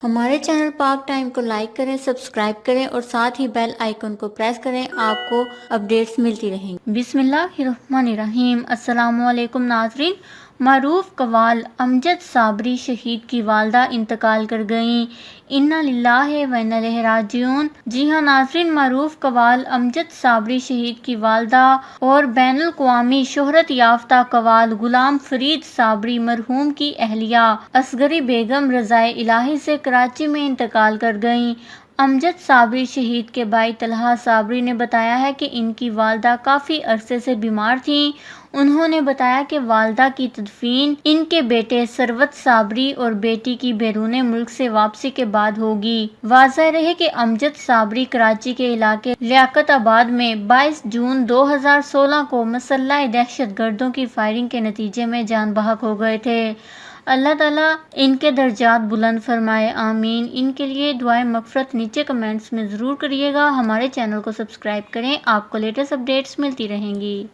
ہمارے چینل پاک ٹائم کو لائک کریں، سبسکرائب کریں اور ساتھ ہی بیل آئیکن کو پریس کریں، آپ کو اپڈیٹس ملتی رہیں گی۔ بسم اللہ الرحمن الرحیم۔ السلام علیکم ناظرین۔ معروف قوال امجد صابری شہید کی والدہ انتقال کر گئیں، انا للہ و انا الیہ راجعون۔ جی ہاں ناظرین، معروف قوال امجد صابری شہید کی والدہ اور بین الاقوامی شہرت یافتہ قوال غلام فرید صابری مرحوم کی اہلیہ اصغری بیگم رضائے الہی سے کراچی میں انتقال کر گئیں۔ امجد صابری شہید کے بھائی طلحہ صابری نے بتایا ہے کہ ان کی والدہ کافی عرصے سے بیمار تھیں۔ انہوں نے بتایا کہ والدہ کی تدفین ان کے بیٹے ثروت صابری اور بیٹی کی بیرون ملک سے واپسی کے بعد ہوگی۔ واضح رہے کہ امجد صابری کراچی کے علاقے لیاقت آباد میں 22 جون 2016 کو مسلح دہشت گردوں کی فائرنگ کے نتیجے میں جان بحق ہو گئے تھے۔ اللہ تعالیٰ ان کے درجات بلند فرمائے، آمین۔ ان کے لیے دعائے مغفرت نیچے کمنٹس میں ضرور کریے گا۔ ہمارے چینل کو سبسکرائب کریں، آپ کو لیٹسٹ اپڈیٹس ملتی رہیں گی۔